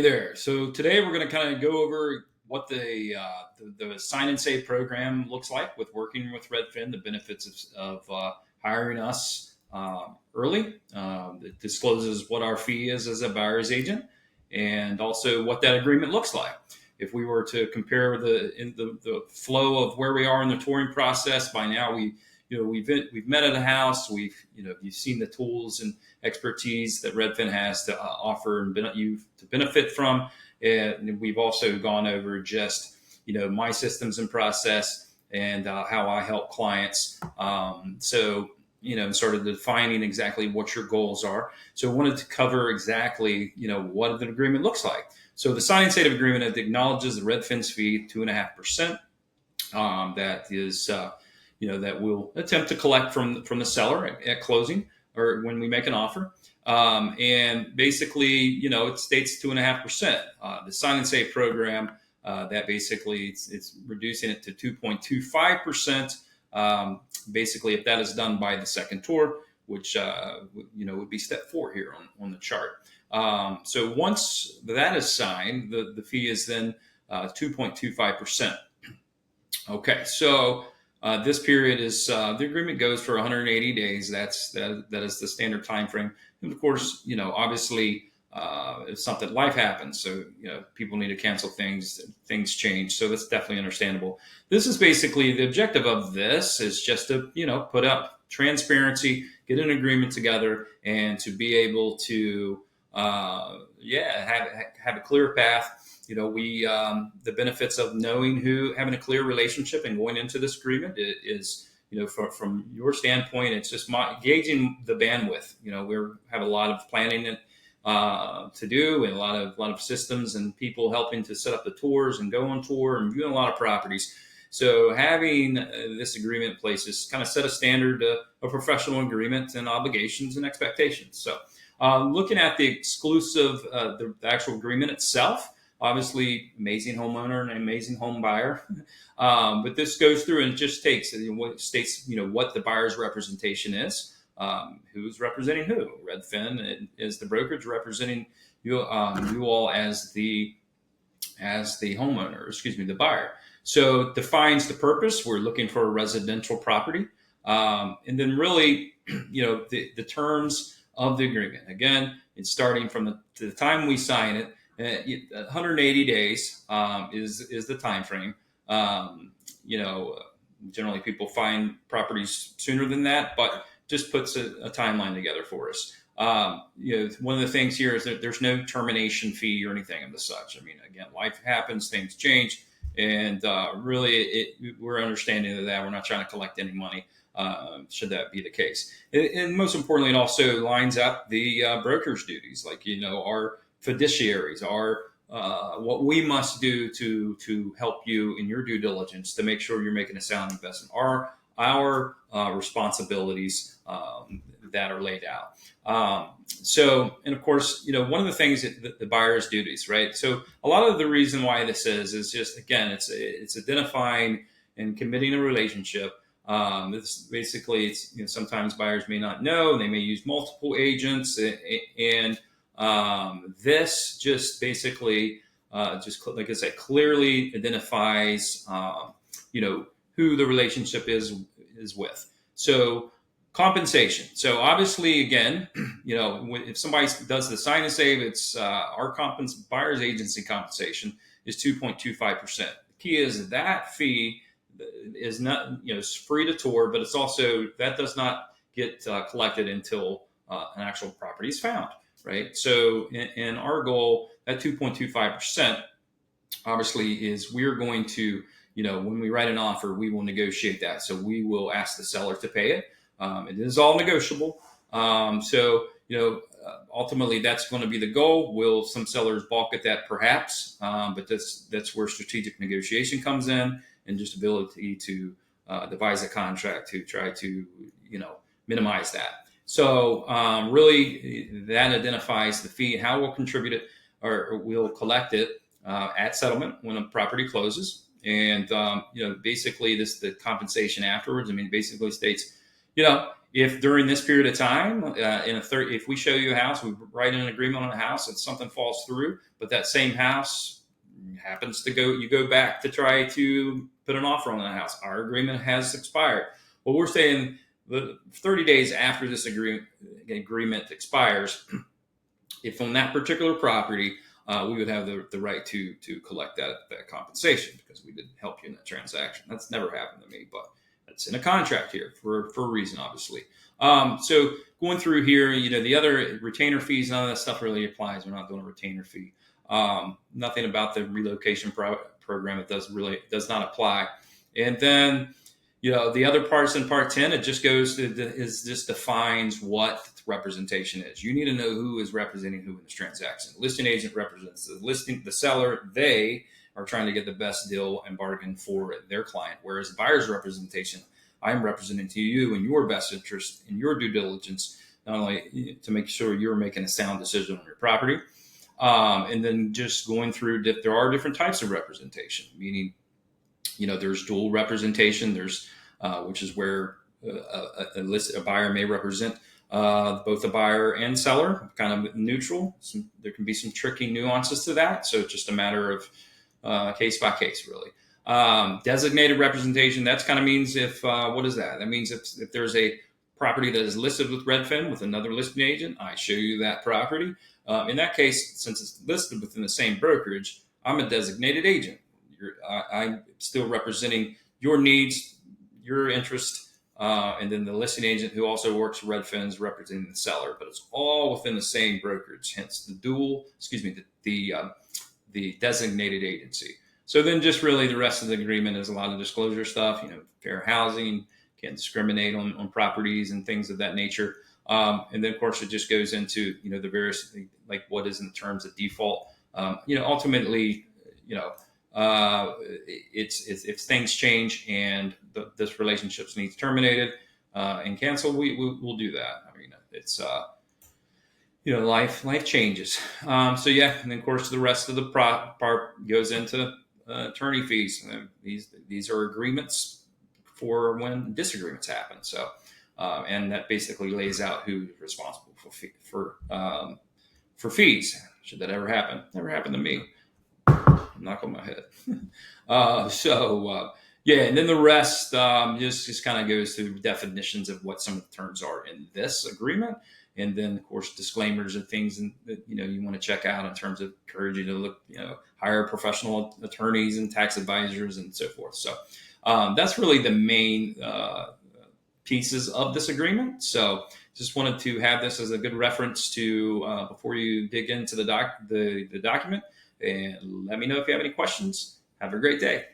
Hey there. So today we're going to kind of go over what the sign and save program looks like with working with Redfin, the benefits of hiring us early. It discloses what our fee is as a buyer's agent, and also what that agreement looks like. If we were to compare the flow of where we are in the touring process, by now we've met at a house. You've seen the tools and expertise that Redfin has to offer and you to benefit from. And we've also gone over just my systems and process and how I help clients. Sort of defining exactly what your goals are. So I wanted to cover exactly what the agreement looks like. So the signing state of agreement, it acknowledges the Redfin's fee, 2.5%. That is, that we'll attempt to collect from the seller at closing or when we make an offer. And basically, it states 2.5%. The sign and save program, that basically it's reducing it to 2.25%. Basically, if that is done by the second tour, which would be step 4 here on the chart. So once that is signed, the fee is then 2.25%. Okay, so this period is the agreement goes for 180 days. That is the standard time frame. And of course, obviously, if something life happens, so people need to cancel things change. So that's definitely understandable. This is basically the objective of this is just to put up transparency, get an agreement together, and to be able to have a clear path. The benefits of having a clear relationship and going into this agreement is, from your standpoint, it's just gauging the bandwidth. We have a lot of planning to do, and a lot of systems and people helping to set up the tours and go on tour and viewing a lot of properties. So having this agreement in place is kind of set a standard, a professional agreement and obligations and expectations. So looking at the exclusive, the actual agreement itself. Obviously, amazing homeowner and amazing home buyer. But this goes through and just states what the buyer's representation is, who's representing who. Redfin is the brokerage representing you all as the homeowner, the buyer. So it defines the purpose. We're looking for a residential property. And then really, the terms of the agreement. Again, it's starting from the time we sign it. 180 days is the time frame. Generally people find properties sooner than that, but just puts a timeline together for us. One of the things here is that there's no termination fee or anything of the such. I mean, again, life happens, things change, and really we're understanding of that. We're not trying to collect any money. Should that be the case, and most importantly, it also lines up the broker's duties, like our fiduciaries are what we must do to help you in your due diligence to make sure you're making a sound investment are our responsibilities that are laid out. And of course, one of the things that the buyer's duties, right? So a lot of the reason why this is just, again, it's identifying and committing a relationship. It's basically, sometimes buyers may not know, they may use multiple agents, and this just basically, just like I said, clearly identifies, who the relationship is with. So compensation. So obviously, again, if somebody does the sign and save, it's our buyer's agency compensation is 2.25%. The key is that fee is not, it's free to tour, but it's also that does not get collected until an actual property is found. Right. So in our goal, that 2.25% obviously is we're going to, when we write an offer, we will negotiate that. So we will ask the seller to pay it. It is all negotiable. Ultimately, that's going to be the goal. Will some sellers balk at that? Perhaps. But that's where strategic negotiation comes in, and just ability to devise a contract to try to, minimize that. So really, that identifies the fee, how we'll contribute it, or we'll collect it at settlement when a property closes. And basically, the compensation afterwards. I mean, basically states, If during this period of time, if we show you a house, we write an agreement on a house, and something falls through, but that same house happens to you go back to try to put an offer on that house. Our agreement has expired. Well, we're saying the 30 days after this agreement expires, if on that particular property, we would have the right to collect that compensation because we didn't help you in that transaction. That's never happened to me, but it's in a contract here for a reason, obviously. So going through here, the other retainer fees, none of that stuff really applies. We're not doing a retainer fee. Nothing about the relocation program. It does not apply. And then, the other parts in Part 10, it just just defines what representation is. You need to know who is representing who in this transaction. The listing agent represents the seller. They are trying to get the best deal and bargain for their client. Whereas the buyer's representation, I'm representing to you in your best interest in your due diligence, not only to make sure you're making a sound decision on your property, and then just going through that there are different types of representation, meaning, there's dual representation. There's which is where a buyer may represent both the buyer and seller, kind of neutral. There can be some tricky nuances to that. So it's just a matter of case by case, really. Designated representation, that's kind of means what is that? That means if there's a property that is listed with Redfin with another listing agent, I show you that property. In that case, since it's listed within the same brokerage, I'm a designated agent. I'm still representing your needs, your interest, and then the listing agent who also works for Redfin is representing the seller, but it's all within the same brokerage. Hence the designated agency. So then just really the rest of the agreement is a lot of disclosure stuff, fair housing, can't discriminate on properties and things of that nature. And then of course it just goes into, the various, like what is in terms of default. Ultimately, it's if things change and this relationship needs terminated and canceled, we'll do that. I mean, it's life changes. So yeah, and then of course the rest of the part goes into attorney fees. These are agreements for when disagreements happen. So and that basically lays out who's responsible for fees. Should that ever happen? Never happened to me. Knock on my head. Yeah, and then the rest just kind of goes through definitions of what some of the terms are in this agreement, and then of course disclaimers of things that you want to check out in terms of encourage you to look, hire professional attorneys and tax advisors and so forth. So that's really the main pieces of this agreement. So just wanted to have this as a good reference to before you dig into the document. And let me know if you have any questions. Have a great day.